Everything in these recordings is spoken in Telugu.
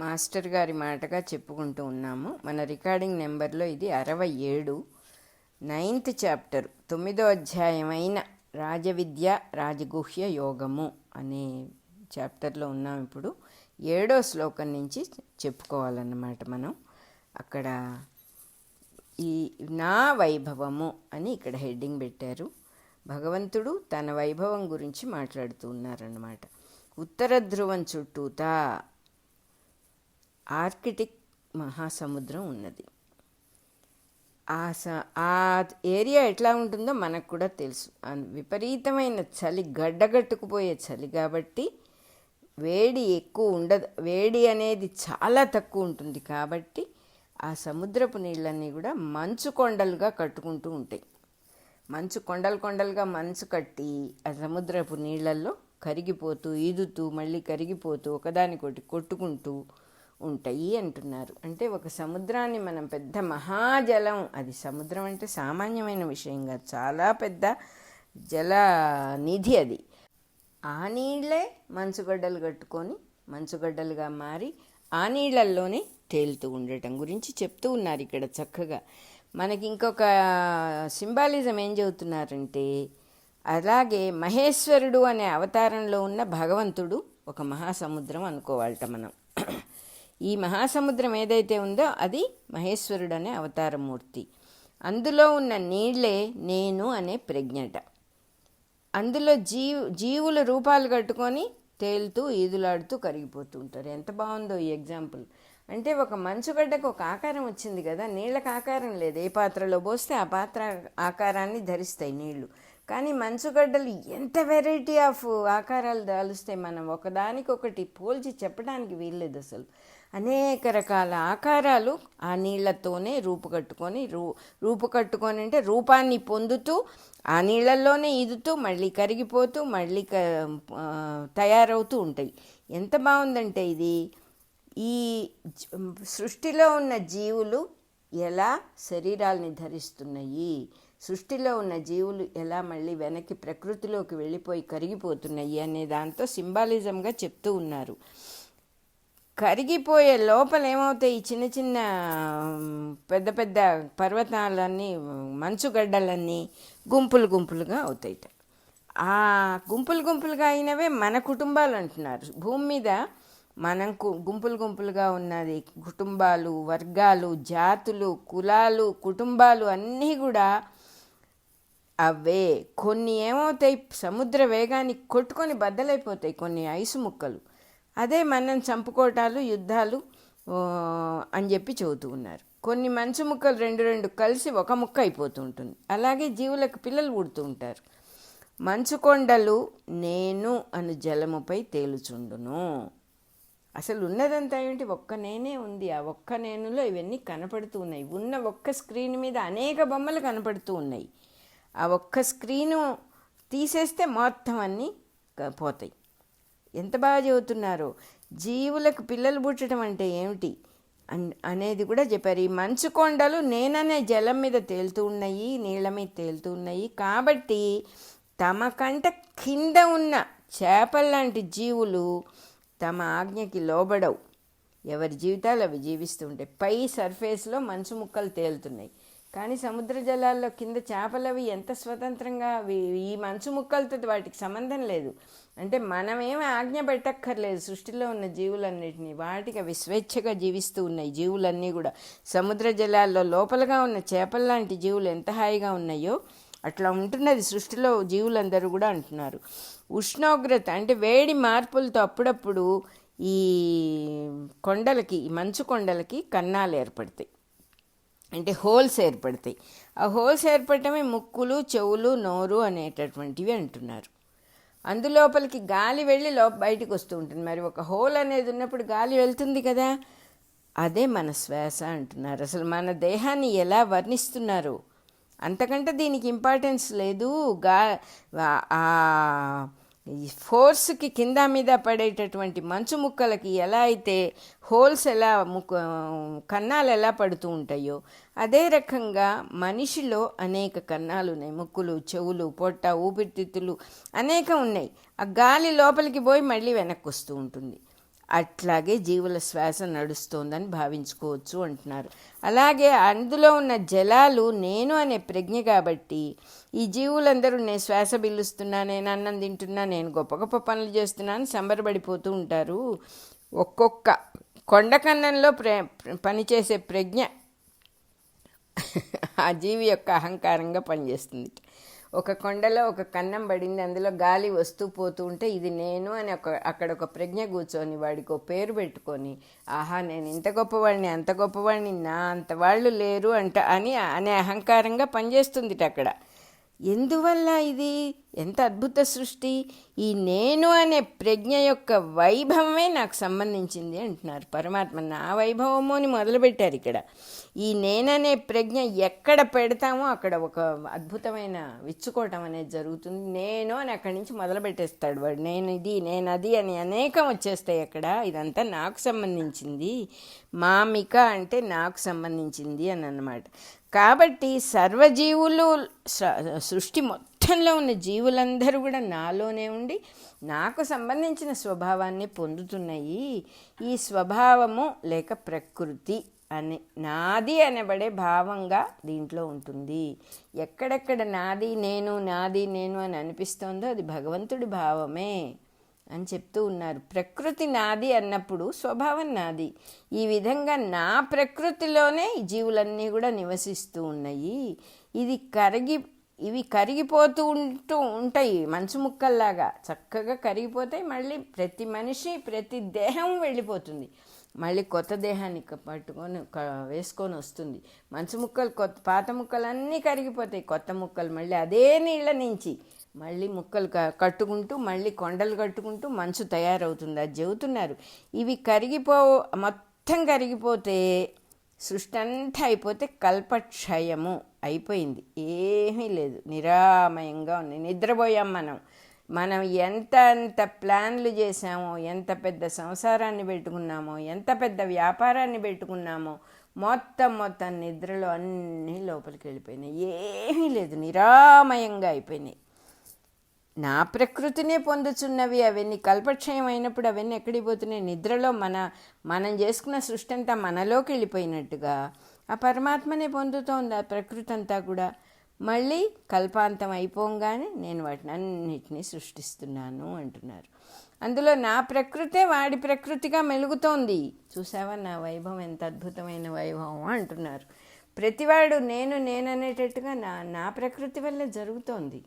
మాస్టర్ గారి మాటగా చెప్పుకుంటూ ఉన్నాము. మన రికార్డింగ్ నెంబర్లో ఇది 67, 9th చాప్టర్, 9వ అధ్యాయమైన రాజవిద్య రాజగుహ్య యోగము అనే చాప్టర్లో ఉన్నాం. ఇప్పుడు 7వ శ్లోకం నుంచి చెప్పుకోవాలన్నమాట. మనం అక్కడ ఈ నా వైభవము అని ఇక్కడ హెడ్డింగ్ పెట్టారు. భగవంతుడు తన వైభవం గురించి మాట్లాడుతూ ఉన్నారన్నమాట. ఉత్తర ధ్రువం చుట్టూతా ఆర్కిటిక్ మహాసముద్రం ఉన్నది. ఆ ఏరియా ఎట్లా ఉంటుందో మనకు కూడా తెలుసు. విపరీతమైన చలి, గడ్డగట్టుకుపోయే చలి కాబట్టి వేడి ఎక్కువ ఉండదు. వేడి అనేది చాలా తక్కువ ఉంటుంది కాబట్టి ఆ సముద్రపు నీళ్ళన్నీ కూడా మంచు కొండలుగా కట్టుకుంటూ ఉంటాయి. మంచు కొండలుగా మంచు కట్టి ఆ సముద్రపు నీళ్ళల్లో కరిగిపోతూ ఈదుతూ మళ్ళీ కరిగిపోతూ ఒకదానికొకటి కొట్టుకుంటూ ఉంటాయి అంటున్నారు. అంటే ఒక సముద్రాన్ని మనం పెద్ద మహాజలం, అది సముద్రం అంటే సామాన్యమైన విషయం కాదు, చాలా పెద్ద జల నిధి అది. ఆ నీళ్ళే మంచుగడ్డలు కట్టుకొని మంచుగడ్డలుగా మారి ఆ నీళ్ళల్లోనే తేలుతూ ఉండటం గురించి చెప్తూ ఉన్నారు ఇక్కడ చక్కగా. మనకి ఇంకొక సింబాలిజం ఏం చెబుతున్నారంటే, అలాగే మహేశ్వరుడు అనే అవతారంలో ఉన్న భగవంతుడు ఒక మహాసముద్రం అనుకోవాలట మనం. ఈ మహాసముద్రం ఏదైతే ఉందో అది మహేశ్వరుడు అనే అవతారమూర్తి. అందులో ఉన్న నీళ్లే నేను అనే ప్రజ్ఞట. అందులో జీవుల రూపాలు కట్టుకొని తేలుతూ ఈదులాడుతూ కరిగిపోతూ ఉంటారు. ఎంత బాగుందో ఈ ఎగ్జాంపుల్. అంటే ఒక మంచుగడ్డకు ఒక ఆకారం వచ్చింది కదా, నీళ్ళకు ఆకారం లేదు. ఏ పాత్రలో పోస్తే ఆ పాత్ర ఆకారాన్ని ధరిస్తాయి నీళ్లు. కానీ మంచుగడ్డలు ఎంత వెరైటీ ఆఫ్ ఆకారాలు దాలుస్తాయి, మనం ఒకదానికొకటి పోల్చి చెప్పడానికి వీల్లేదు అసలు. అనేక రకాల ఆకారాలు ఆ నీళ్లతోనే రూపుకట్టుకొని అంటే రూపాన్ని పొందుతూ ఆ నీళ్ళల్లోనే ఈదుతూ మళ్ళీ కరిగిపోతూ మళ్ళీ తయారవుతూ ఉంటాయి. ఎంత బాగుందంటే ఇది. ఈ సృష్టిలో ఉన్న జీవులు ఎలా శరీరాల్ని ధరిస్తున్నాయి, సృష్టిలో ఉన్న జీవులు ఎలా మళ్ళీ వెనక్కి ప్రకృతిలోకి వెళ్ళిపోయి కరిగిపోతున్నాయి అనే దాంతో సింబాలిజంగా చెప్తూ ఉన్నారు. కరిగిపోయే లోపల ఏమవుతాయి, చిన్న చిన్న పెద్ద పెద్ద పర్వతాలన్నీ మంచుగడ్డలన్నీ గుంపులుగా అవుతాయి. ఆ గుంపులుగా అయినవే మన కుటుంబాలు అంటున్నారు. భూమి మీద మనం గుంపులుగా ఉన్నది కుటుంబాలు, వర్గాలు, జాతులు, కులాలు, కుటుంబాలు అన్నీ కూడా అవే. కొన్ని ఏమవుతాయి, సముద్ర వేగానికి కొట్టుకొని బద్దలైపోతాయి కొన్ని ఐసు ముక్కలు. అదే మనం చంపుకోటాలు, యుద్ధాలు అని చెప్పి చెబుతూ ఉన్నారు. కొన్ని మంచు ముక్కలు రెండు కలిసి ఒక ముక్క అయిపోతూ ఉంటుంది. అలాగే జీవులకు పిల్లలు పుడుతూ ఉంటారు. మంచు కొండలు నేను అను జలముపై తేలుచుండును. అసలు ఉన్నదంతా ఏంటి, ఒక్క నేనే ఉంది. ఆ ఒక్క నేనులో ఇవన్నీ కనపడుతూ ఉన్నాయి. ఉన్న ఒక్క స్క్రీన్ మీద అనేక బొమ్మలు కనపడుతూ ఉన్నాయి. ఆ ఒక్క స్క్రీను తీసేస్తే మొత్తం అన్నీ పోతాయి. ఎంత బాగా చెబుతున్నారో. జీవులకు పిల్లలు పుట్టడం అంటే ఏమిటి అనేది కూడా చెప్పారు. ఈ మంచు కొండలు నేననే జలం మీద తేలుతూ ఉన్నాయి, నీళ్ళ మీద తేలుతూ ఉన్నాయి. కాబట్టి తమ కంట కింద ఉన్న చేపల్లాంటి జీవులు తమ ఆజ్ఞకి లోబడవు. ఎవరి జీవితాలు అవి జీవిస్తూ ఉంటాయి. పై సర్ఫేస్లో మంచు ముక్కలు తేలుతున్నాయి, కానీ సముద్ర జలాల్లో కింద చేపలవి ఎంత స్వతంత్రంగా, ఈ మంచు ముక్కలతో వాటికి సంబంధం లేదు. అంటే మనమేమి ఆజ్ఞ పెట్టక్కర్లేదు. సృష్టిలో ఉన్న జీవులన్నిటినీ వాటికి అవి స్వేచ్ఛగా జీవిస్తూ ఉన్నాయి. జీవులన్నీ కూడా సముద్ర జలాల్లో లోపలగా ఉన్న చేపల్లాంటి జీవులు ఎంత హాయిగా ఉన్నాయో అట్లా ఉంటున్నది సృష్టిలో జీవులందరూ కూడా అంటున్నారు. ఉష్ణోగ్రత అంటే వేడి మార్పులతో అప్పుడప్పుడు ఈ కొండలకి, ఈ మంచు కొండలకి కన్నాలు ఏర్పడతాయి, అంటే హోల్స్ ఏర్పడతాయి. ఆ హోల్స్ ఏర్పడటమే ముక్కులు, చెవులు, నోరు అనేటటువంటివి అంటున్నారు. అందులోపలికి గాలి వెళ్ళి బయటికి వస్తూ ఉంటుంది. మరి ఒక హోల్ అనేది ఉన్నప్పుడు గాలి వెళ్తుంది కదా, అదే మన శ్వాస అంటున్నారు. అసలు మన దేహాన్ని ఎలా వర్ణిస్తున్నారు, అంతకంటే దీనికి ఇంపార్టెన్స్ లేదు. ఫోర్స్కి కింద మీద పడేటటువంటి మంచు ముక్కలకి ఎలా అయితే హోల్స్ కన్నాలు ఎలా పడుతూ ఉంటాయో అదే రకంగా మనిషిలో అనేక కన్నాలు ఉన్నాయి. ముక్కులు, చెవులు, పొట్ట, ఊపిరితిత్తులు అనేకం ఉన్నాయి. ఆ గాలి లోపలికి పోయి మళ్ళీ వెనక్కి వస్తూ ఉంటుంది. అట్లాగే జీవుల శ్వాస నడుస్తోందని భావించుకోవచ్చు అంటున్నారు. అలాగే అందులో ఉన్న జలాలు నేను అనే ప్రజ్ఞ కాబట్టి ఈ జీవులందరూ నేను శ్వాస పిలుస్తున్నా, నేను అన్నం తింటున్నా, నేను గొప్ప గొప్ప పనులు చేస్తున్నాను సంబరపడిపోతూ ఉంటారు. ఒక్కొక్క కొండ కన్నంలో పనిచేసే ప్రజ్ఞ ఆ జీవి యొక్క అహంకారంగా పనిచేస్తుంది. ఒక కొండలో ఒక కన్నం పడింది, అందులో గాలి వస్తూ పోతూ ఉంటే ఇది నేను అని అక్కడ ఒక ప్రజ్ఞ కూర్చొని వాడికి ఒక పేరు పెట్టుకొని, ఆహా నేను ఇంత గొప్పవాడిని అంత గొప్పవాడిని, నా అంత వాళ్ళు లేరు అనే అహంకారంగా పనిచేస్తుంది అక్కడ. ఎందువల్ల ఇది ఎంత అద్భుత సృష్టి! ఈ నేను అనే ప్రజ్ఞ యొక్క వైభవమే నాకు సంబంధించింది అంటున్నారు పరమాత్మ. నా వైభవము అని మొదలుపెట్టారు ఇక్కడ. ఈ నేననే ప్రజ్ఞ ఎక్కడ పెడతామో అక్కడ ఒక అద్భుతమైన విచ్చుకోవటం అనేది జరుగుతుంది. నేను అని అక్కడి నుంచి మొదలు పెట్టేస్తాడు వాడు. నేను ఇది, నేను అది అని అనేకం వచ్చేస్తాయి అక్కడ. ఇదంతా నాకు సంబంధించింది, మామిక అంటే నాకు సంబంధించింది అని అన్నమాట. కాబట్టి సర్వజీవులు, సృష్టి మొత్తంలో ఉన్న జీవులందరూ కూడా నాలోనే ఉండి నాకు సంబంధించిన స్వభావాన్ని పొందుతున్నాయి. ఈ స్వభావము లేక ప్రకృతి అని నాది అనబడే భావంగా దీంట్లో ఉంటుంది. ఎక్కడెక్కడ నాది నేను అని అనిపిస్తోందో అది భగవంతుడి భావమే అని చెప్తూ ఉన్నారు. ప్రకృతి నాది అన్నప్పుడు స్వభావం నాది. ఈ విధంగా నా ప్రకృతిలోనే ఈ జీవులన్నీ కూడా నివసిస్తూ ఉన్నాయి. ఇవి కరిగిపోతూ ఉంటాయి, మంచు ముక్కల్లాగా చక్కగా కరిగిపోతాయి. మళ్ళీ ప్రతి మనిషి, ప్రతి దేహం వెళ్ళిపోతుంది, మళ్ళీ కొత్త దేహాన్ని వేసుకొని వస్తుంది. మంచు ముక్కలు పాత ముక్కలన్నీ కరిగిపోతాయి, కొత్త ముక్కలు మళ్ళీ అదే నీళ్ళ నుంచి మళ్ళీ ముక్కలు కట్టుకుంటూ మళ్ళీ కొండలు కట్టుకుంటూ మంచు తయారవుతుంది. అది చెబుతున్నారు. ఇవి మొత్తం కరిగిపోతే సృష్టి అంతా అయిపోతే కల్పక్షయము అయిపోయింది, ఏమీ లేదు, నిరామయంగా ఉంది. నిద్రపోయాం మనం ఎంత ప్లాన్లు చేసామో, ఎంత పెద్ద సంసారాన్ని పెట్టుకున్నామో, ఎంత పెద్ద వ్యాపారాన్ని పెట్టుకున్నామో మొత్తం నిద్రలో అన్నీ లోపలికి వెళ్ళిపోయినాయి, ఏమీ లేదు, నిరామయంగా అయిపోయినాయి. నా ప్రకృతినే పొందుచున్నవి అవన్నీ కల్పక్షయం అయినప్పుడు అవన్నీ ఎక్కడికి పోతున్నాయి? నిద్రలో మనం చేసుకున్న సృష్టి అంతా మనలోకి వెళ్ళిపోయినట్టుగా ఆ పరమాత్మనే పొందుతోంది ఆ ప్రకృతి అంతా కూడా. మళ్ళీ కల్పాంతం అయిపోగానే నేను వాటిని అన్నిటినీ సృష్టిస్తున్నాను అంటున్నారు. అందులో నా ప్రకృతే వాడి ప్రకృతిగా మెలుగుతోంది. చూసావా నా వైభవం ఎంత అద్భుతమైన వైభవం అంటున్నారు. ప్రతివాడు నేననేటట్టుగా నా ప్రకృతి వల్ల జరుగుతోంది.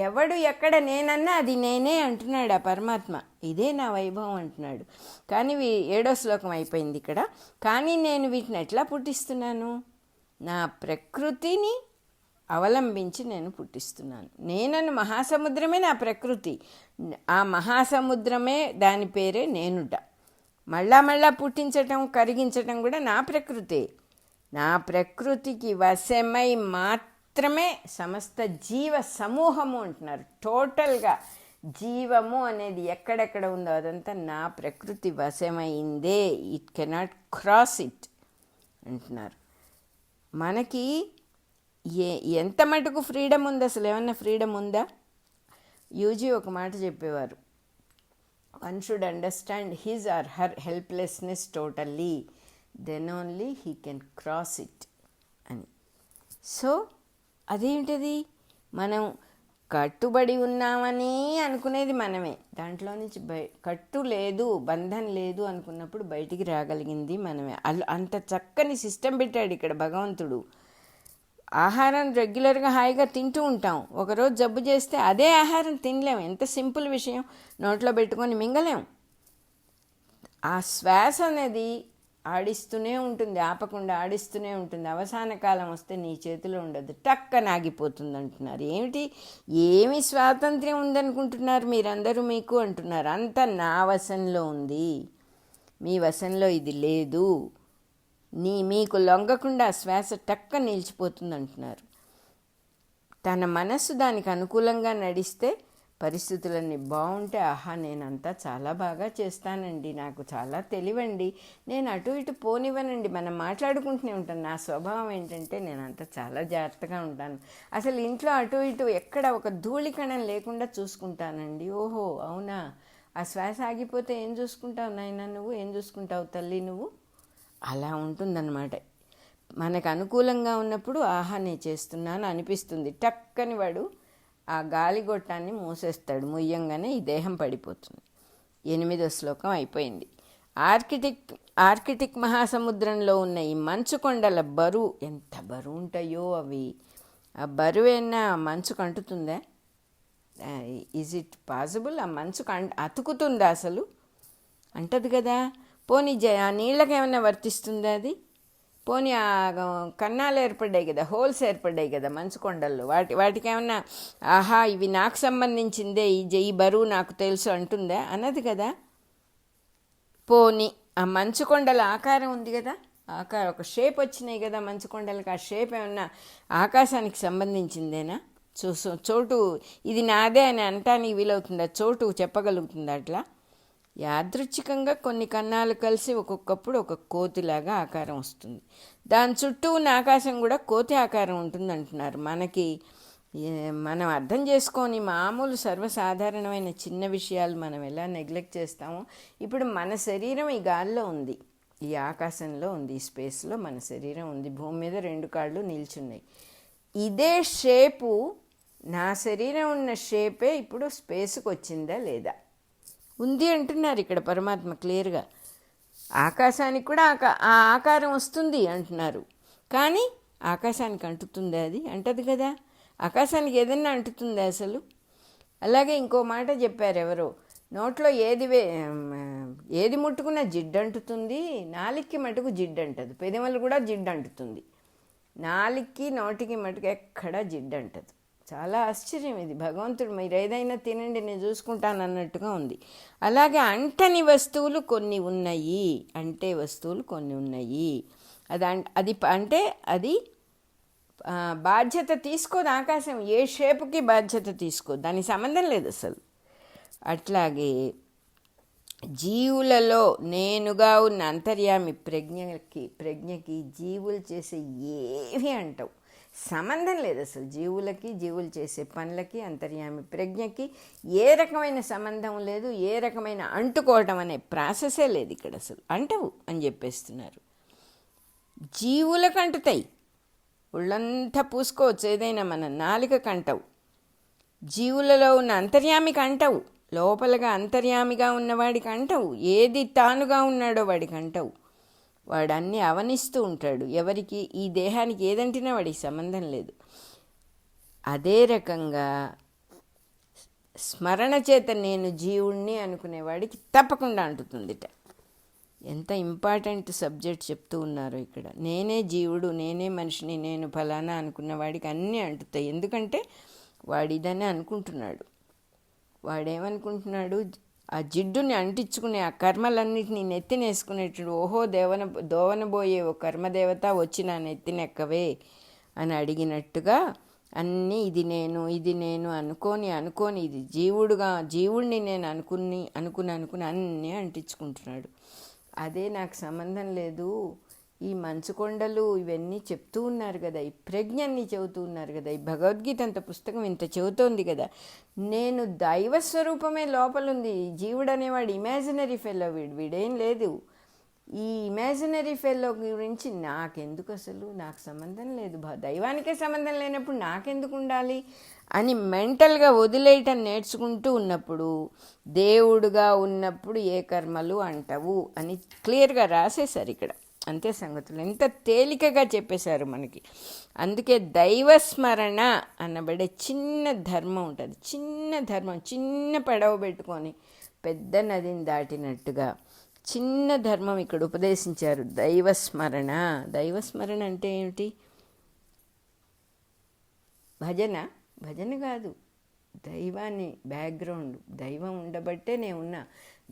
ఎవడు ఎక్కడ నేనన్నా అది నేనే అంటున్నాడు ఆ పరమాత్మ. ఇదే నా వైభవం అంటున్నాడు. కానీ 7వ శ్లోకం అయిపోయింది ఇక్కడ. కానీ నేను వీటిని ఎట్లా పుట్టిస్తున్నాను? నా ప్రకృతిని అవలంబించి నేను పుట్టిస్తున్నాను. నేనన్న మహాసముద్రమే నా ప్రకృతి, ఆ మహాసముద్రమే దాని పేరే నేనుట. మళ్ళా పుట్టించటం కరిగించటం కూడా నా ప్రకృతే. నా ప్రకృతికి వశమై మాత్రమే సమస్త జీవ సమూహము అంటున్నారు. టోటల్గా జీవము అనేది ఎక్కడెక్కడ ఉందో అదంతా నా ప్రకృతి వశమైందే. ఇట్ కెనాట్ క్రాస్ ఇట్ అంటున్నారు. మనకి ఎంత మటుకు ఫ్రీడమ్ ఉంది? అసలు ఏమన్నా ఫ్రీడమ్ ఉందా? యూజీ ఒక మాట చెప్పేవారు, one should understand his or her helplessness totally, then only he can cross it అని. సో అదేంటిది? మనం కట్టుబడి ఉన్నామని అనుకునేది మనమే. దాంట్లో నుంచి కట్టు లేదు, బంధం లేదు అనుకున్నప్పుడు బయటికి రాగలిగింది మనమే. అంత చక్కని సిస్టమ్ పెట్టాడు ఇక్కడ భగవంతుడు. ఆహారం రెగ్యులర్గా హాయిగా తింటూ ఉంటాం, ఒకరోజు జబ్బు చేస్తే అదే ఆహారం తినలేం. ఎంత సింపుల్ విషయం, నోట్లో పెట్టుకొని మింగలేం. ఆ శ్వాస అనేది ఆడిస్తూనే ఉంటుంది, ఆపకుండా ఆడిస్తూనే ఉంటుంది. అవసాన కాలం వస్తే నీ చేతిలో ఉండదు, టక్కన ఆగిపోతుంది అంటున్నారు. ఏమి స్వాతంత్ర్యం ఉందనుకుంటున్నారు మీరందరూ మీకు అంటున్నారు. అంతా నా వశంలో ఉంది, మీ వశంలో ఇది లేదు. మీకు లొంగకుండా శ్వాస టక్క నిలిచిపోతుంది అంటున్నారు. తన మనస్సు దానికి అనుకూలంగా నడిస్తే పరిస్థితులన్నీ బాగుంటే, ఆహా నేనంతా చాలా బాగా చేస్తానండి, నాకు చాలా తెలివండి, నేను అటు ఇటు పోనివ్వనండి. మనం మాట్లాడుకుంటూనే ఉంటాను. నా స్వభావం ఏంటంటే నేనంతా చాలా జాగ్రత్తగా ఉంటాను. అసలు ఇంట్లో అటు ఇటు ఎక్కడ ఒక ధూళికణం లేకుండా చూసుకుంటానండి. ఓహో అవునా, ఆ శ్వాస ఆగిపోతే ఏం చూసుకుంటావు నాయన, నువ్వు ఏం చూసుకుంటావు తల్లి నువ్వు? అలా ఉంటుందన్నమాట. మనకు అనుకూలంగా ఉన్నప్పుడు ఆహా నేను చేస్తున్నాను అనిపిస్తుంది, టక్కని వాడు ఆ గాలిగొట్టాన్ని మూసేస్తాడు, ముయ్యంగానే ఈ దేహం పడిపోతుంది. 8వ శ్లోకం అయిపోయింది. ఆర్కిటిక్ మహాసముద్రంలో ఉన్న ఈ మంచు కొండల బరువు ఎంత బరువు ఉంటాయో అవి. ఆ బరువేనా మంచుకు అంటుతుందా? Is it possible? ఆ మంచుకు అతుకుతుందా అసలు? అంటది కదా. పోనీ ఆ నీళ్ళకి ఏమైనా వర్తిస్తుందా అది? పోనీ ఆ కన్నాలు ఏర్పడ్డాయి కదా, హోల్స్ ఏర్పడ్డాయి కదా మంచు కొండల్లో, వాటికి ఏమన్నా ఆహా ఇవి నాకు సంబంధించిందే, ఈ బరువు నాకు తెలుసు అంటుందా? అన్నది కదా. పోనీ ఆ మంచు కొండల ఆకారం ఉంది కదా, ఒక షేప్ వచ్చినాయి కదా మంచు కొండలకి, ఆ షేప్ ఏమన్నా ఆకాశానికి సంబంధించిందేనా? చోటు ఇది నాదే అని అనటానికి వీలవుతుందా? చోటు చెప్పగలుగుతుందా అట్లా? యాదృచ్ఛికంగా కొన్ని కన్నాలు కలిసి ఒక్కొక్కప్పుడు ఒక కోతిలాగా ఆకారం వస్తుంది. దాని చుట్టూ ఉన్న ఆకాశం కూడా కోతి ఆకారం ఉంటుంది అంటున్నారు. మనం అర్థం చేసుకొని మామూలు సర్వసాధారణమైన చిన్న విషయాలు మనం ఎలా నెగ్లెక్ట్ చేస్తామో, ఇప్పుడు మన శరీరం ఈ గాల్లో ఉంది, ఈ ఆకాశంలో ఉంది, ఈ స్పేస్లో మన శరీరం ఉంది, భూమి మీద 2 కాళ్ళు నిల్చున్నాయి. ఇదే షేపు, నా శరీరం ఉన్న షేపే ఇప్పుడు స్పేస్కి వచ్చిందా లేదా? ఉంది అంటున్నారు ఇక్కడ పరమాత్మ క్లియర్గా. ఆకాశానికి కూడా ఆ ఆకారం వస్తుంది అంటున్నారు. కానీ ఆకాశానికి అంటుతుందా? అది అంటది కదా. ఆకాశానికి ఏదన్నా అంటుతుందా అసలు? అలాగే ఇంకో మాట చెప్పారు ఎవరో, నోట్లో ఏది ముట్టుకున్నా జిడ్డు అంటుతుంది, నాలిక్కి మటుకు జిడ్డు అంటది, పెదవులు కూడా జిడ్డు అంటుతుంది, నాలిక్కి నోటికి మటుకు ఎక్కడా జిడ్డు అంటదు. చాలా ఆశ్చర్యం ఇది. భగవంతుడు మీరు ఏదైనా తినండి నేను చూసుకుంటాను అన్నట్టుగా ఉంది. అలాగే అంటని వస్తువులు కొన్ని ఉన్నాయి, అంటే వస్తువులు కొన్ని ఉన్నాయి. అది అంటే అది బాధ్యత తీసుకోదు. ఆకాశం ఏ షేపుకి బాధ్యత తీసుకోదు, దానికి సంబంధం లేదు అసలు. అట్లాగే జీవులలో నేనుగా ఉన్న అంతర్యామి ప్రజ్ఞకి జీవులు చేసే ఏవి అంటావు సంబంధం లేదు అసలు. జీవులు చేసే పనులకి అంతర్యామి ప్రజ్ఞకి ఏ రకమైన సంబంధం లేదు, ఏ రకమైన అంటుకోవటం అనే ప్రాసెసే లేదు ఇక్కడ అసలు. అంటవు అని చెప్పేస్తున్నారు. జీవులకు అంటుతాయి, ఒళ్ళంతా పూసుకోవచ్చు ఏదైనా, మన నాలుకకు అంటవు. జీవులలో ఉన్న అంతర్యామికి అంటవు, లోపలగా అంతర్యామిగా ఉన్నవాడికి అంటవు, ఏది తానుగా ఉన్నాడో వాడికి అంటవు. వాడు అన్నీ అవనిస్తూ ఉంటాడు. ఎవరికి ఈ దేహానికి ఏదంటినా వాడికి సంబంధం లేదు. అదే రకంగా స్మరణ చేత నేను జీవుణ్ణి అనుకునేవాడికి తప్పకుండా అంటుతుందిట. ఎంత ఇంపార్టెంట్ సబ్జెక్ట్ చెప్తూ ఉన్నారో ఇక్కడ. నేనే జీవుడు, నేనే మనిషిని, నేను ఫలానా అనుకున్న వాడికి అన్నీ అంటుతాయి. ఎందుకంటే వాడిదని అనుకుంటున్నాడు. వాడేమనుకుంటున్నాడు? ఆ జిడ్డుని అంటించుకునే ఆ కర్మలన్నిటినీ నెత్తినేసుకునేటప్పుడు, ఓహో దోవనబోయే ఓ కర్మదేవత వచ్చి నా నెత్తినెక్కవే అని అడిగినట్టుగా అన్నీ ఇది నేను అనుకొని ఇది జీవుడిని నేను అనుకుని అన్నీ అంటించుకుంటున్నాడు. అదే నాకు సంబంధం లేదు. ఈ మంచుకొండలు ఇవన్నీ చెప్తూ ఉన్నారు కదా, ఈ ప్రజ్ఞని చెబుతూ ఉన్నారు కదా, ఈ భగవద్గీత అంత పుస్తకం ఇంత చెబుతోంది కదా, నేను దైవస్వరూపమే లోపలుంది. జీవుడు అనేవాడు ఇమాజినరీ ఫెలో, వీడేం లేదు. ఈ ఇమాజినరీ ఫెలో గురించి నాకెందుకు అసలు, నాకు సంబంధం లేదు. దైవానికే సంబంధం లేనప్పుడు నాకెందుకు ఉండాలి అని మెంటల్గా వదిలేయటం నేర్చుకుంటూ ఉన్నప్పుడు, దేవుడుగా ఉన్నప్పుడు ఏ కర్మలు అంటవు అని క్లియర్గా రాసేశారు ఇక్కడ. అంతే సంగతులు. ఎంత తేలికగా చెప్పేశారు మనకి. అందుకే దైవస్మరణ అనబడే చిన్న ధర్మం ఉంటుంది. చిన్న ధర్మం, చిన్న పడవ పెట్టుకొని పెద్ద నదిని దాటినట్టుగా చిన్న ధర్మం ఇక్కడ ఉపదేశించారు. దైవస్మరణ. దైవస్మరణ అంటే ఏమిటి? భజన కాదు, దైవాన్ని బ్యాక్గ్రౌండ్. దైవం ఉండబట్టే నేనున్నా,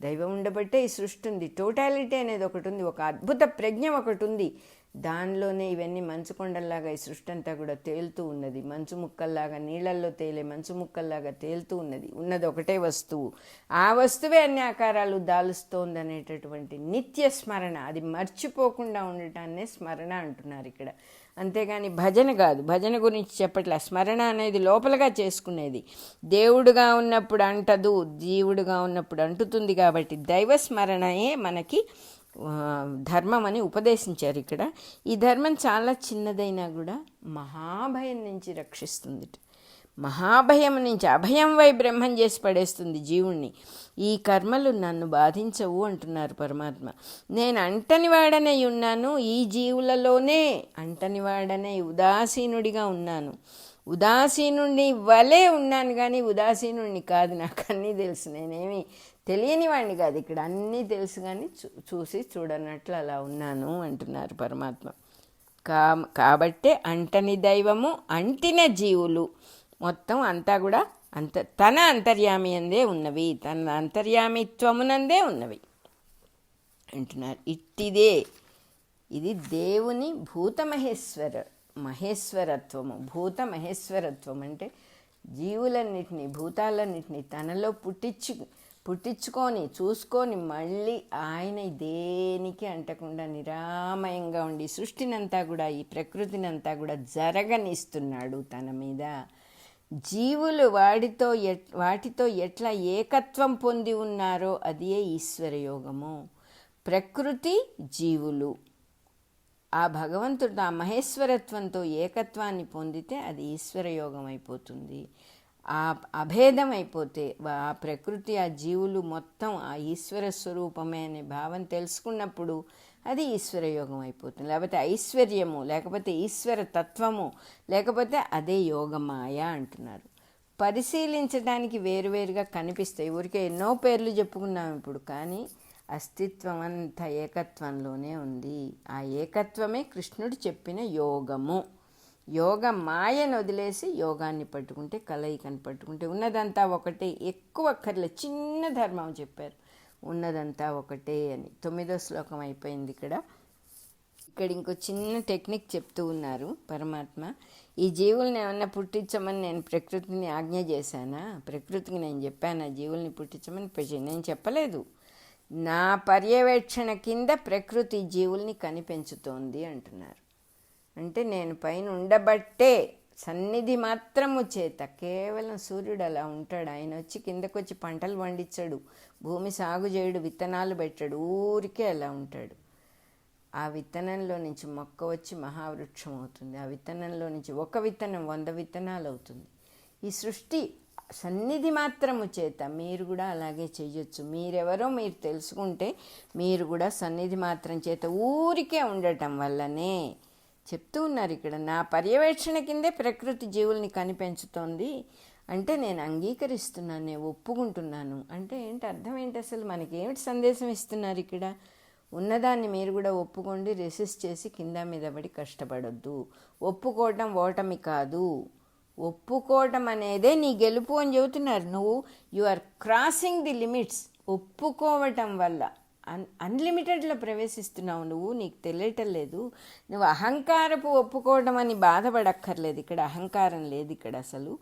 దైవం ఉండబట్టే ఈ సృష్టి ఉంది. టోటాలిటీ అనేది ఒకటి ఉంది, ఒక అద్భుత ప్రజ్ఞ ఒకటి ఉంది. దానిలోనే ఇవన్నీ మంచు కొండల్లాగా ఈ సృష్టి అంతా కూడా తేలుతూ ఉన్నది. మంచు ముక్కల్లాగా, నీళ్ళల్లో తేలే మంచు ముక్కల్లాగా తేలుతూ ఉన్నది ఒకటే వస్తువు. ఆ వస్తువే అన్ని ఆకారాలు దాలుస్తోంది అనేటటువంటి నిత్య స్మరణ, అది మర్చిపోకుండా ఉండటాన్నే స్మరణ అంటున్నారు ఇక్కడ. అంతేగాని భజన కాదు. భజన గురించి చెప్పట్లే. స్మరణ అనేది లోపలగా చేసుకునేది. దేవుడుగా ఉన్నప్పుడు అంటదు, జీవుడుగా ఉన్నప్పుడు అంటుతుంది. కాబట్టి దైవ స్మరణయే మనకి ధర్మం అని ఉపదేశించారు ఇక్కడ. ఈ ధర్మం చాలా చిన్నదైనా కూడా మహాభయం నుంచి రక్షిస్తుంది. మహాభయం నుంచి అభయం వై బ్రహ్మం చేసి పడేస్తుంది జీవుణ్ణి. ఈ కర్మలు నన్ను బాధించవు అంటున్నారు పరమాత్మ. నేను అంటనివాడనై ఉన్నాను, ఈ జీవులలోనే అంటనివాడనై ఉదాసీనుడిగా ఉన్నాను. ఉదాసీనుడిని వలే ఉన్నాను కానీ ఉదాసీనుడిని కాదు. నాకు అన్నీ తెలుసు, నేనేమి తెలియని వాడిని కాదు. ఇక్కడ అన్నీ తెలుసు కానీ చూసి చూడనట్లు అలా ఉన్నాను అంటున్నారు పరమాత్మ. కాబట్టే అంటని దైవము, అంటిన జీవులు మొత్తం అంతా కూడా తన అంతర్యామి అందే ఉన్నవి, తన అంతర్యామిత్వమునందే ఉన్నవి అంటున్నారు. ఇట్టిదే ఇది దేవుని మహేశ్వరత్వము. భూత మహేశ్వరత్వం అంటే జీవులన్నిటినీ, భూతాలన్నిటినీ తనలో పుట్టించుకొని చూసుకొని మళ్ళీ ఆయన దేనికి అంటకుండా నిరామయంగా ఉండి సృష్టినంతా కూడా, ఈ ప్రకృతినంతా కూడా జరగనిస్తున్నాడు తన మీద. జీవులు వాటితో ఎట్లా ఏకత్వం పొంది ఉన్నారో అదే ఈశ్వరయోగము. ప్రకృతి జీవులు ఆ భగవంతుడు ఆ మహేశ్వరత్వంతో ఏకత్వాన్ని పొందితే అది ఈశ్వరయోగం అయిపోతుంది. ఆ అభేదం అయిపోతే ఆ ప్రకృతి ఆ జీవులు మొత్తం ఆ ఈశ్వర స్వరూపమే అనే భావం తెలుసుకున్నప్పుడు అది ఈశ్వరయోగం అయిపోతుంది. లేకపోతే ఐశ్వర్యము, లేకపోతే ఈశ్వర తత్వము, లేకపోతే అదే యోగమాయ అంటున్నారు. పరిశీలించడానికి వేరువేరుగా కనిపిస్తాయి. ఊరికే ఎన్నో పేర్లు చెప్పుకున్నాం ఇప్పుడు, కానీ అస్తిత్వం అంతా ఏకత్వంలోనే ఉంది. ఆ ఏకత్వమే కృష్ణుడు చెప్పిన యోగము. యోగ మాయను వదిలేసి యోగాన్ని పట్టుకుంటే, కలయికని పట్టుకుంటే ఉన్నదంతా ఒకటే. ఎక్కువ అక్కర్లే, చిన్న ధర్మం చెప్పారు, ఉన్నదంతా ఒకటే అని. 9వ శ్లోకం అయిపోయింది. ఇక్కడ ఇంకో చిన్న టెక్నిక్ చెప్తూ ఉన్నారు పరమాత్మ. ఈ జీవుల్ని ఏమన్నా పుట్టించమని నేను ప్రకృతిని ఆజ్ఞ చేశానా? ప్రకృతికి నేను చెప్పానా జీవుల్ని పుట్టించమని? నేను చెప్పలేదు. నా పర్యవేక్షణ కింద ప్రకృతి జీవుల్ని కనిపెంచుతోంది అంటున్నారు. అంటే నేను పైన ఉండబట్టే సన్నిధి మాత్రము చేత, కేవలం సూర్యుడు అలా ఉంటాడు. ఆయన వచ్చి కిందకు వచ్చి పంటలు పండించాడు, భూమి సాగు చేయడు, విత్తనాలు పెట్టాడు, ఊరికే అలా ఉంటాడు. ఆ విత్తనంలో నుంచి మొక్క వచ్చి మహావృక్షం అవుతుంది. ఆ విత్తనంలో నుంచి ఒక విత్తనం 100 విత్తనాలు అవుతుంది. ఈ సృష్టి సన్నిధి మాత్రము చేత మీరు కూడా అలాగే చెయ్యొచ్చు. మీరెవరో మీరు తెలుసుకుంటే మీరు కూడా సన్నిధి మాత్రం చేత ఊరికే ఉండటం వల్లనే చెప్తూ ఉన్నారు ఇక్కడ. నా పర్యవేక్షణ కిందే ప్రకృతి జీవుల్ని కనిపెంచుతోంది అంటే నేను అంగీకరిస్తున్నాను, నేను ఒప్పుకుంటున్నాను అంటే ఏంటి అర్థం ఏంటి? అసలు మనకేమిటి సందేశం ఇస్తున్నారు ఇక్కడ? ఉన్నదాన్ని మీరు కూడా ఒప్పుకోండి, రెసిస్ట్ చేసి కింద మీద పడి కష్టపడొద్దు. ఒప్పుకోవటం ఓటమి కాదు, ఒప్పుకోవటం అనేదే నీ గెలుపు అని చెబుతున్నారు. You are crossing the limits. ఒప్పుకోవటం వల్ల అన్లిమిటెడ్లో ప్రవేశిస్తున్నావు నువ్వు, నీకు తెలియటం లేదు. నువ్వు అహంకారపు ఒప్పుకోవటం అని బాధపడక్కర్లేదు. ఇక్కడ అహంకారం లేదు. ఇక్కడ అసలు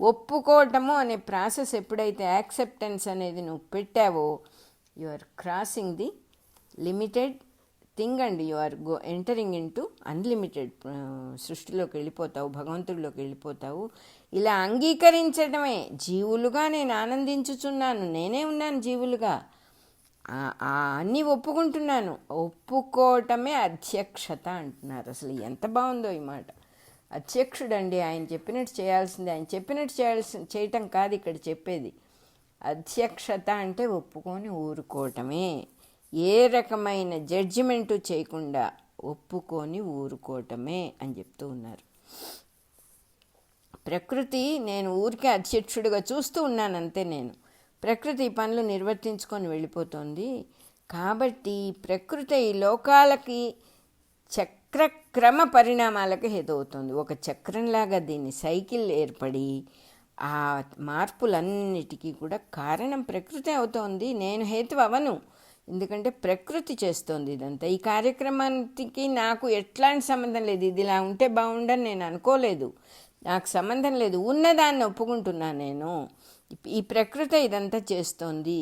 ఒప్పుకోవటము అనే ప్రాసెస్ ఎప్పుడైతే యాక్సెప్టెన్స్ అనేది నువ్వు పెట్టావో, you are crossing the limited thing and you are entering into unlimited సృష్టిలోకి వెళ్ళిపోతావు, భగవంతుడిలోకి వెళ్ళిపోతావు. ఇలా అంగీకరించడమే. జీవులుగా నేను ఆనందించుచున్నాను, నేనే ఉన్నాను జీవులుగా, అన్నీ ఒప్పుకుంటున్నాను. ఒప్పుకోవటమే అధ్యక్షత అంటున్నారు. అసలు ఎంత బాగుందో ఈ మాట. అధ్యక్షుడండి, ఆయన చెప్పినట్టు చేయాల్సిందే. ఆయన చెప్పినట్టు చేయటం కాదు ఇక్కడ చెప్పేది. అధ్యక్షత అంటే ఒప్పుకొని ఊరుకోవటమే. ఏ రకమైన జడ్జిమెంటు చేయకుండా ఒప్పుకొని ఊరుకోవటమే అని చెప్తూ ఉన్నారు. ప్రకృతి నేను ఊరికే అధ్యక్షుడిగా చూస్తూ ఉన్నాను అంతే. నేను ప్రకృతి పనులు నిర్వర్తించుకొని వెళ్ళిపోతుంది. కాబట్టి ప్రకృతి ఈ లోకాలకి చక్రక్రమ పరిణామాలకు హేతవుతుంది. ఒక చక్రంలాగా దీన్ని సైకిల్ ఏర్పడి ఆ మార్పులన్నిటికీ కూడా కారణం ప్రకృతి అవుతోంది. నేను హేతు అవను, ఎందుకంటే ప్రకృతి చేస్తోంది ఇదంతా. ఈ కార్యక్రమానికి నాకు ఎట్లాంటి సంబంధం లేదు. ఇది ఇలా ఉంటే బాగుండని నేను అనుకోలేదు, నాకు సంబంధం లేదు. ఉన్నదాన్ని ఒప్పుకుంటున్నాను. నేను ఈ ప్రకృతి ఇదంతా చేస్తోంది,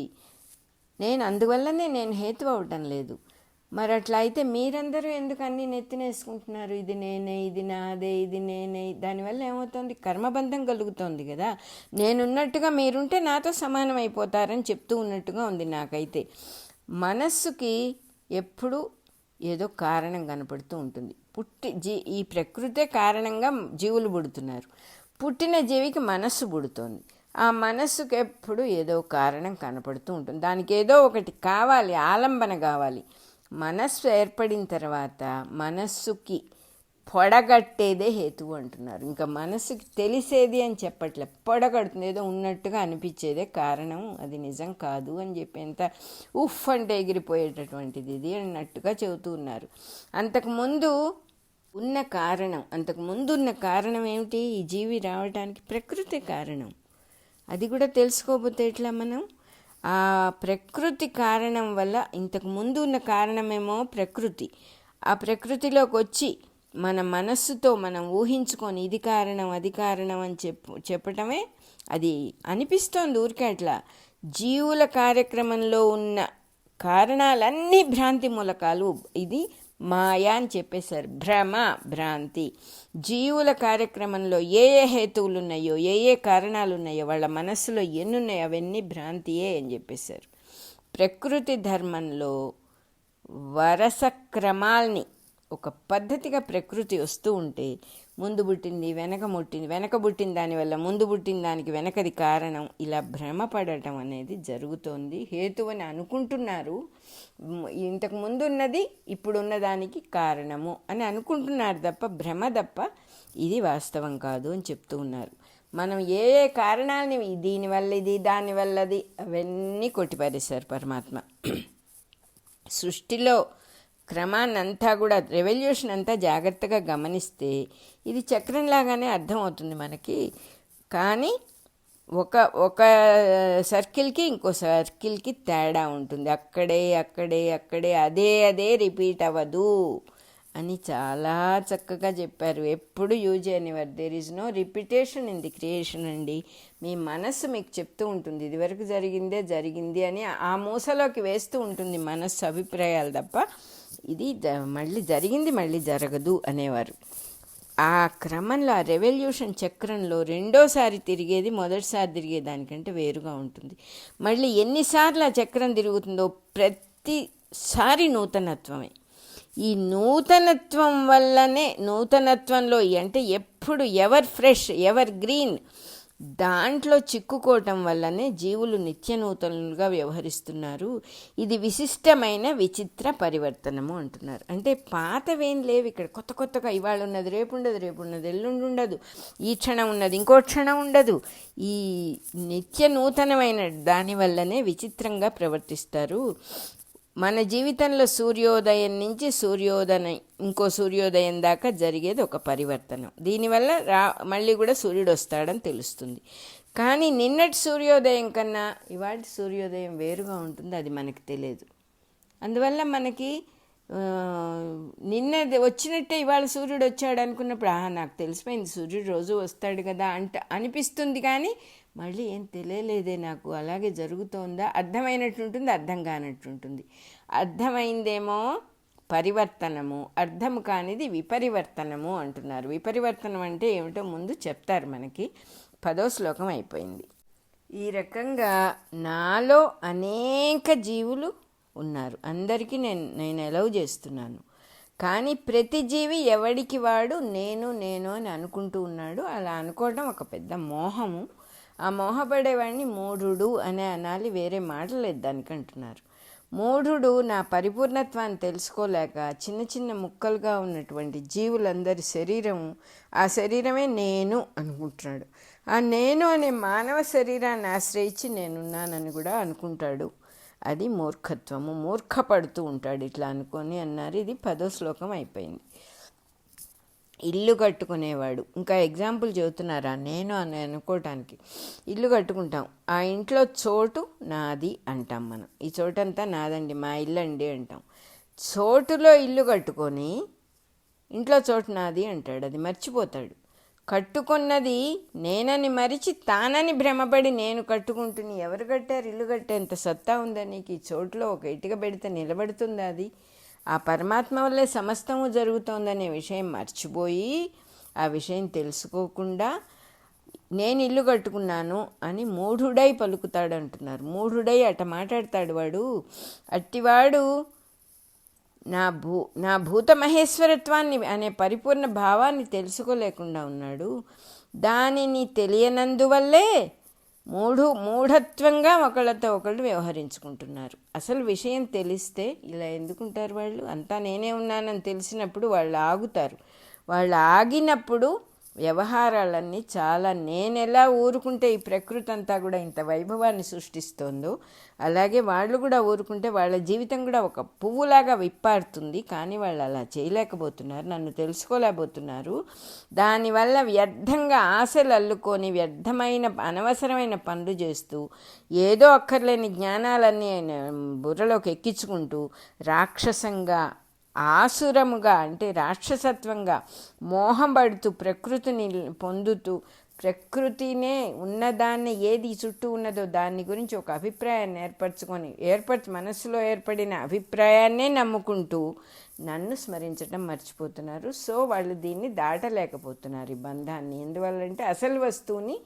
నేను అందువల్లనే నేను హేతు అవ్వటం లేదు. మరి అట్లా అయితే మీరందరూ ఎందుకు అన్నీ నెత్తినేసుకుంటున్నారు? ఇది నేనే, ఇది నాదే, ఇది నేనే. దానివల్ల ఏమవుతుంది? కర్మబంధం కలుగుతోంది కదా. నేనున్నట్టుగా మీరుంటే నాతో సమానం అయిపోతారని చెప్తూ ఉన్నట్టుగా ఉంది నాకైతే. మనస్సుకి ఎప్పుడు ఏదో కారణం కనపడుతూ ఉంటుంది. ఈ ప్రకృతే కారణంగా జీవులు పుడుతున్నారు. పుట్టిన జీవికి మనస్సు పుడుతోంది. ఆ మనస్సుకి ఎప్పుడు ఏదో కారణం కనపడుతూ ఉంటుంది. దానికి ఏదో ఒకటి కావాలి, ఆలంబన కావాలి. మనస్సు ఏర్పడిన తర్వాత మనస్సుకి పొడగట్టేదే హేతువు అంటున్నారు. ఇంకా మనస్సుకి తెలిసేది అని చెప్పట్లే, పొడగడుతుంది, ఏదో ఉన్నట్టుగా అనిపించేదే కారణం, అది నిజం కాదు అని చెప్పి ఎంత ఉఫ్ అంటే ఎగిరిపోయేటటువంటిది ఇది అన్నట్టుగా చెబుతూ ఉన్నారు. అంతకుముందు ఉన్న కారణం ఏమిటి? ఈ జీవి రావడానికి ప్రకృతి కారణం. అది కూడా తెలుసుకోకపోతే ఎట్లా మనం? ఆ ప్రకృతి కారణం వల్ల, ఇంతకు ముందు ఉన్న కారణమేమో ప్రకృతి, ఆ ప్రకృతిలోకి వచ్చి మన మనస్సుతో మనం ఊహించుకొని ఇది కారణం అది కారణం అని చెప్పటమే అది అనిపిస్తోంది ఊరికే అట్లా. జీవుల కార్యక్రమంలో ఉన్న కారణాలన్నీ భ్రాంతి మూలకాలు, ఇది మాయా అని చెప్పేశారు. భ్రమ, భ్రాంతి. జీవుల కార్యక్రమంలో ఏ హేతువులు ఉన్నాయో, ఏ కారణాలు ఉన్నాయో, వాళ్ళ మనస్సులో ఎన్నున్నాయో అవన్నీ భ్రాంతియే అని చెప్పేశారు. ప్రకృతి ధర్మంలో వరస క్రమాల్ని ఒక పద్ధతిగా ప్రకృతి వస్తూ ఉంటే ముందు పుట్టింది వెనక పుట్టిన దానివల్ల ముందు పుట్టిన దానికి వెనకది కారణం, ఇలా భ్రమపడటం అనేది జరుగుతోంది. హేతువని అనుకుంటున్నారు. ఇంతకు ముందు ఉన్నది ఇప్పుడున్న దానికి కారణము అని అనుకుంటున్నారు తప్ప, భ్రమ తప్ప ఇది వాస్తవం కాదు అని చెప్తూ ఉన్నారు. మనం ఏ కారణాలని, దీనివల్ల ఇది, దానివల్లది, అవన్నీ కొట్టిపారేశారు పరమాత్మ. సృష్టిలో క్రమాన్నంతా కూడా, రెవల్యూషన్ అంతా జాగ్రత్తగా గమనిస్తే ఇది చక్రంలాగానే అర్థమవుతుంది మనకి. కానీ ఒక సర్కిల్కి ఇంకో సర్కిల్కి తేడా ఉంటుంది. అక్కడే అదే రిపీట్ అవ్వదు అని చాలా చక్కగా చెప్పారు. ఎప్పుడు యూజ్ చేయనివారు. There is no repetition in the creation అండి. మీ మనస్సు మీకు చెప్తూ ఉంటుంది ఇదివరకు జరిగింది అని, ఆ మూసలోకి వేస్తూ ఉంటుంది మనస్సు అభిప్రాయాలు తప్ప, ఇది మళ్ళీ జరిగింది మళ్ళీ జరగదు అనేవారు. ఆ క్రమంలో, ఆ రెవల్యూషన్ చక్రంలో రెండోసారి తిరిగేది మొదటిసారి తిరిగేదానికంటే వేరుగా ఉంటుంది. మళ్ళీ ఎన్నిసార్లు ఆ చక్రం తిరుగుతుందో ప్రతిసారి నూతనత్వమే. ఈ నూతనత్వం వల్లనే, నూతనత్వంలో అంటే ఎప్పుడు ఎవర్ ఫ్రెష్, ఎవర్ గ్రీన్, దాంట్లో చిక్కుకోవటం వల్లనే జీవులు నిత్య నూతనులుగా వ్యవహరిస్తున్నారు. ఇది విశిష్టమైన విచిత్ర పరివర్తనము అంటున్నారు. అంటే పాతవేం లేవు ఇక్కడ. కొత్తగా ఇవాళ ఉన్నది రేపు ఉండదు, ఎల్లుండి ఉండదు, ఈ క్షణం ఉన్నది ఇంకో క్షణం ఉండదు. ఈ నిత్య నూతనమైన దానివల్లనే విచిత్రంగా ప్రవర్తిస్తారు. మన జీవితంలో సూర్యోదయం నుంచి ఇంకో సూర్యోదయం దాకా జరిగేది ఒక పరివర్తనం. దీనివల్ల మళ్ళీ కూడా సూర్యుడు వస్తాడని తెలుస్తుంది. కానీ నిన్నటి సూర్యోదయం కన్నా ఇవాళ సూర్యోదయం వేరుగా ఉంటుంది, అది మనకి తెలియదు. అందువల్ల మనకి నిన్న వచ్చినట్టే ఇవాళ సూర్యుడు వచ్చాడు అనుకున్నప్పుడు నాకు తెలిసిపోయింది సూర్యుడు రోజు వస్తాడు కదా అనిపిస్తుంది. కానీ మళ్ళీ ఏం తెలియలేదే నాకు, అలాగే జరుగుతోందా, అర్థమైనట్టుంటుంది, అర్థం కానట్టుంటుంది. అర్థమైందేమో పరివర్తనము, అర్థం కానిది విపరివర్తనము అంటున్నారు. విపరివర్తనం అంటే ఏమిటో ముందు చెప్తారు మనకి. 10వ శ్లోకం అయిపోయింది. ఈ రకంగా నాలో అనేక జీవులు ఉన్నారు, అందరికీ నేను ఎలవ్ చేస్తున్నాను. కానీ ప్రతి జీవి ఎవడికి వాడు నేను అని అనుకుంటూ ఉన్నాడు. అలా అనుకోవడం ఒక పెద్ద మోహము. ఆ మోహపడేవాడిని మూఢుడు అనే అనాలి, వేరే మాటలేదు దానికి అంటున్నారు. మూఢుడు నా పరిపూర్ణత్వాన్ని తెలుసుకోలేక చిన్న ముక్కలుగా ఉన్నటువంటి జీవులందరి ఆ శరీరమే నేను అనుకుంటున్నాడు. ఆ నేను అనే మానవ శరీరాన్ని ఆశ్రయించి నేనున్నానని కూడా అనుకుంటాడు. అది మూర్ఖత్వము, మూర్ఖపడుతూ ఉంటాడు ఇట్లా అనుకొని అన్నారు. ఇది 10వ శ్లోకం అయిపోయింది. ఇల్లు కట్టుకునేవాడు, ఇంకా ఎగ్జాంపుల్ చెబుతున్నారా నేను అని అనుకోవటానికి. ఇల్లు కట్టుకుంటాం, ఆ ఇంట్లో చోటు నాది అంటాం మనం. ఈ చోటంతా నాదండి, మా ఇల్లు అండి అంటాం. చోటులో ఇల్లు కట్టుకొని ఇంట్లో చోటు నాది అంటాడు, అది మర్చిపోతాడు. కట్టుకున్నది నేనని మరిచి తానని భ్రమపడి నేను కట్టుకుంటుని. ఎవరు కట్టారు? ఇల్లు కట్టేంత సత్తా ఉందా నీకు? ఈ చోటులో ఒక ఇటుక పెడితే నిలబడుతుందా? ఆ పరమాత్మ వల్లే సమస్తము జరుగుతోందనే విషయం మర్చిపోయి, ఆ విషయం తెలుసుకోకుండా నేను ఇల్లు కట్టుకున్నాను అని మూఢుడై పలుకుతాడు అంటున్నారు. మూఢుడై అట మాట్లాడతాడు వాడు. అట్టివాడు నా భూత మహేశ్వరత్వాన్ని అనే పరిపూర్ణ భావాన్ని తెలుసుకోలేకుండా ఉన్నాడు. దానిని తెలియనందువల్లే మూఢత్వంగా ఒకళ్ళతో ఒకళ్ళు వ్యవహరించుకుంటున్నారు. అసలు విషయం తెలిస్తే ఇలా ఎందుకుంటారు వాళ్ళు? అంతా నేనే ఉన్నానని తెలిసినప్పుడు వాళ్ళు ఆగుతారు. వాళ్ళు ఆగినప్పుడు వ్యవహారాలన్నీ చాలా, నేనెలా ఊరుకుంటే ఈ ప్రకృతి అంతా కూడా ఇంత వైభవాన్ని సృష్టిస్తోందో అలాగే వాళ్ళు కూడా ఊరుకుంటే వాళ్ళ జీవితం కూడా ఒక పువ్వులాగా విప్పారుతుంది. కానీ వాళ్ళు అలా చేయలేకపోతున్నారు, నన్ను తెలుసుకోలేకపోతున్నారు. దానివల్ల వ్యర్థంగా ఆశలు అల్లుకొని వ్యర్థమైన అనవసరమైన పనులు చేస్తూ ఏదో అక్కర్లేని జ్ఞానాలన్నీ బుర్రలోకి ఎక్కించుకుంటూ రాక్షసంగా, ఆసురముగా అంటే రాక్షసత్వంగా మోహపడుతూ ప్రకృతిని పొందుతూ ప్రకృతినే ఉన్నదాన్ని ఏది చుట్టూ ఉన్నదో దాని గురించి ఒక అభిప్రాయాన్ని మనసులో ఏర్పడిన అభిప్రాయాన్నే నమ్ముకుంటూ నన్ను స్మరించడం మర్చిపోతున్నారు. సో వాళ్ళు దీన్ని దాటలేకపోతున్నారు, ఈ బంధాన్ని. ఎందువల్లంటే అసలు వస్తువుని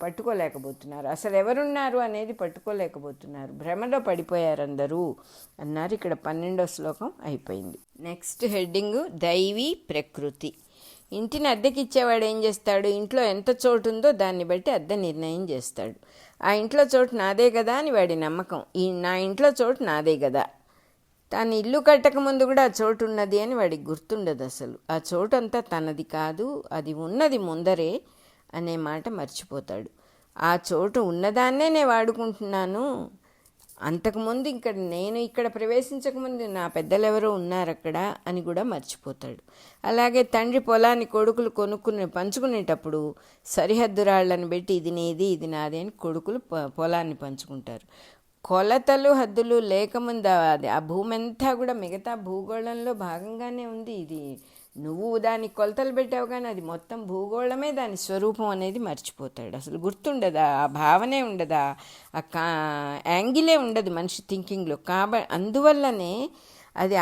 పట్టుకోలేకపోతున్నారు, అసలు ఎవరున్నారు అనేది పట్టుకోలేకపోతున్నారు, భ్రమలో పడిపోయారు అందరూ అన్నారు. ఇక్కడ 12వ శ్లోకం అయిపోయింది. నెక్స్ట్ హెడ్డింగు దైవీ ప్రకృతి. ఇంటిని అద్దెకిచ్చేవాడు ఏం చేస్తాడు? ఇంట్లో ఎంత చోటు ఉందో దాన్ని బట్టి అద్దె నిర్ణయం చేస్తాడు. ఆ ఇంట్లో చోటు నాదే కదా అని వాడి నమ్మకం. నా ఇంట్లో చోటు నాదే కదా. తాను ఇల్లు కట్టక ముందు కూడా ఆ చోటు ఉన్నది అని వాడికి గుర్తుండదు. అసలు ఆ చోటు అంతా తనది కాదు, అది ఉన్నది ముందరే అనే మాట మర్చిపోతాడు. ఆ చోటు ఉన్నదాన్నే నేను వాడుకుంటున్నాను, అంతకుముందు నేను ఇక్కడ ప్రవేశించకముందు నా పెద్దలు ఎవరో ఉన్నారు అక్కడ అని కూడా మర్చిపోతాడు. అలాగే తండ్రి పొలాన్ని కొడుకులు పంచుకునేటప్పుడు సరిహద్దు రాళ్లను పెట్టి ఇది నీది ఇది నాది అని కొడుకులు పొలాన్ని పంచుకుంటారు. కొలతలు హద్దులు లేకముందు ఆ భూమి అంతా కూడా మిగతా భూగోళంలో భాగంగానే ఉంది. ఇది నువ్వు దానికి కొలతలు పెట్టావు కానీ అది మొత్తం భూగోళమే దాని స్వరూపం అనేది మర్చిపోతాడు. అసలు గుర్తుండదా, ఆ భావనే ఉండదా, ఆ యాంగిలే ఉండదు మనిషి థింకింగ్లో. అందువల్లనే అది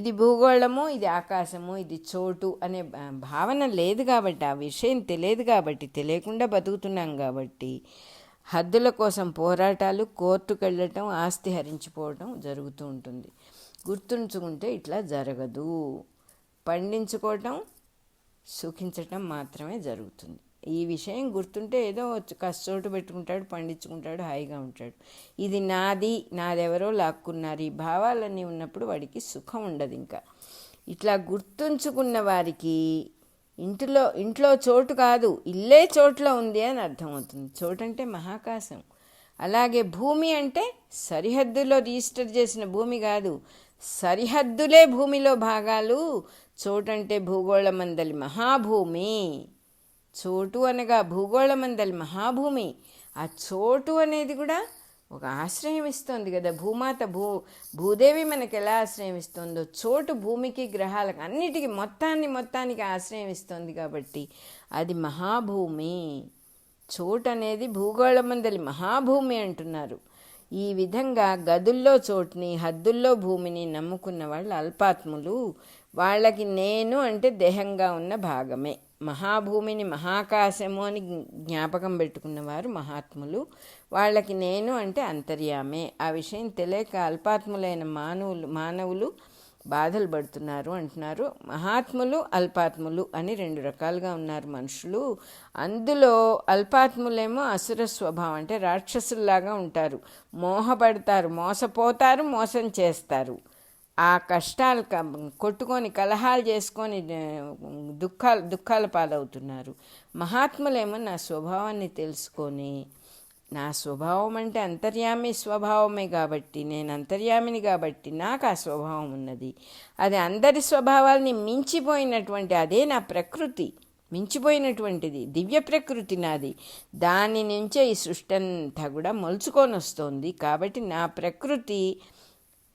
ఇది భూగోళము, ఇది ఆకాశము, ఇది చోటు అనే భావన లేదు కాబట్టి, ఆ విషయం తెలియదు కాబట్టి, తెలియకుండా బతుకుతున్నాం కాబట్టి హద్దుల కోసం పోరాటాలు, కోర్టుకు వెళ్ళటం, ఆస్తి హరించిపోవటం జరుగుతూ ఉంటుంది. గుర్తుంచుకుంటే ఇట్లా జరగదు. పండించుకోవటం, సుఖించటం మాత్రమే జరుగుతుంది. ఈ విషయం గుర్తుంటే ఏదో చోటు పెట్టుకుంటాడు, పండించుకుంటాడు, హాయిగా ఉంటాడు. ఇది నాదెవరో లాక్కున్నారు, ఈ భావాలన్నీ ఉన్నప్పుడు వాడికి సుఖం ఉండదు. ఇంకా ఇట్లా గుర్తుంచుకున్న వారికి ఇంట్లో చోటు కాదు, ఇల్లే చోట్లో ఉంది అని అర్థమవుతుంది. చోటు అంటే మహాకాశం. అలాగే భూమి అంటే సరిహద్దులో రిజిస్టర్ చేసిన భూమి కాదు, సరిహద్దులే భూమిలో భాగాలు. చోటంటే భూగోళమందలి మహాభూమి. చోటు అనగా భూగోళమందలి మహాభూమి. ఆ చోటు అనేది కూడా ఒక ఆశ్రయం ఇస్తుంది కదా. భూమాత భూదేవి మనకు ఎలా ఆశ్రయం ఇస్తుందో చోటు భూమికి, గ్రహాలకు, అన్నిటికీ మొత్తానికి ఆశ్రయం ఇస్తుంది కాబట్టి అది మహాభూమి. చోటు అనేది భూగోళమందలి మహాభూమి అంటున్నారు. ఈ విధంగా గదుల్లో చోటుని, హద్దుల్లో భూమిని నమ్ముకున్న వాళ్ళు అల్పాత్ములు. వాళ్ళకి నేను అంటే దేహంగా ఉన్న భాగమే. మహాభూమిని మహాకాశము అని జ్ఞాపకం పెట్టుకున్నవారు మహాత్ములు. వాళ్ళకి నేను అంటే అంతర్యామే. ఆ విషయం తెలియక అల్పాత్ములైన మానవులు బాధలు పడుతున్నారు అంటున్నారు. మహాత్ములు, అల్పాత్ములు అని 2 రకాలుగా ఉన్నారు మనుషులు. అందులో అల్పాత్ములేమో అసుర స్వభావం, అంటే రాక్షసుల్లాగా ఉంటారు. మోహపడతారు, మోసపోతారు, మోసం చేస్తారు. ఆ కష్టాలు కొట్టుకొని కలహాలు చేసుకొని దుఃఖాల పాలవుతున్నారు. మహాత్ములేమో నా స్వభావాన్ని తెలుసుకొని, నా స్వభావం అంటే అంతర్యామి స్వభావమే కాబట్టి, నేను అంతర్యామిని కాబట్టి నాకు ఆ స్వభావం ఉన్నది. అది అందరి స్వభావాల్ని మించిపోయినటువంటి అదే నా ప్రకృతి, మించిపోయినటువంటిది దివ్య ప్రకృతి నాది. దాని నుంచే ఈ సృష్టి అంతా కూడా మొలుచుకొని వస్తుంది. కాబట్టి నా ప్రకృతి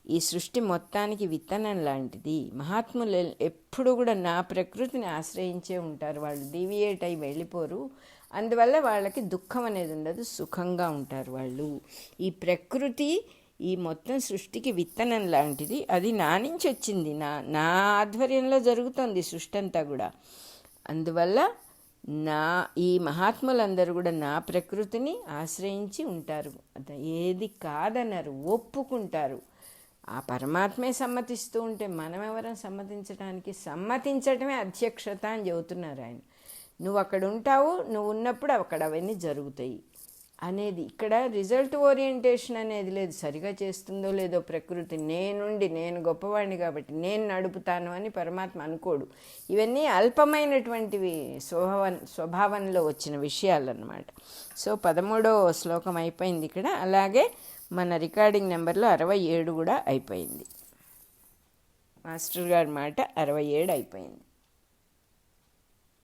ఈ సృష్టి మొత్తానికి విత్తనం లాంటిది. మహాత్ములు ఎప్పుడు కూడా నా ప్రకృతిని ఆశ్రయించే ఉంటారు. వాళ్ళు డీవియేట్ అయి వెళ్ళిపోరు. అందువల్ల వాళ్ళకి దుఃఖం అనేది ఉండదు, సుఖంగా ఉంటారు వాళ్ళు. ఈ ప్రకృతి ఈ మొత్తం సృష్టికి విత్తనం లాంటిది. అది నా నుంచి వచ్చింది, నా ఆధ్వర్యంలో జరుగుతుంది సృష్టి అంతా కూడా. అందువల్ల ఈ మహాత్ములందరూ కూడా నా ప్రకృతిని ఆశ్రయించి ఉంటారు. ఏది కాదన్నారు, ఒప్పుకుంటారు. ఆ పరమాత్మే సమ్మతిస్తూ ఉంటే మనం ఎవరం సమ్మతించడానికి? సమ్మతించటమే అధ్యక్షత అని చెబుతున్నారు ఆయన. నువ్వు అక్కడ ఉంటావు, నువ్వు ఉన్నప్పుడు అక్కడ అవన్నీ జరుగుతాయి అనేది. ఇక్కడ రిజల్ట్ ఓరియంటేషన్ అనేది లేదు. సరిగా చేస్తుందో లేదో ప్రకృతి, నేను గొప్పవాడిని కాబట్టి నేను నడుపుతాను అని పరమాత్మ అనుకోడు. ఇవన్నీ అల్పమైనటువంటివి, స్వభావంలో వచ్చిన విషయాలన్నమాట. సో 13వ శ్లోకం అయిపోయింది ఇక్కడ. అలాగే మన రికార్డింగ్ నెంబర్లో 67 కూడా అయిపోయింది. మాస్టర్ గారి మాట 67 అయిపోయింది.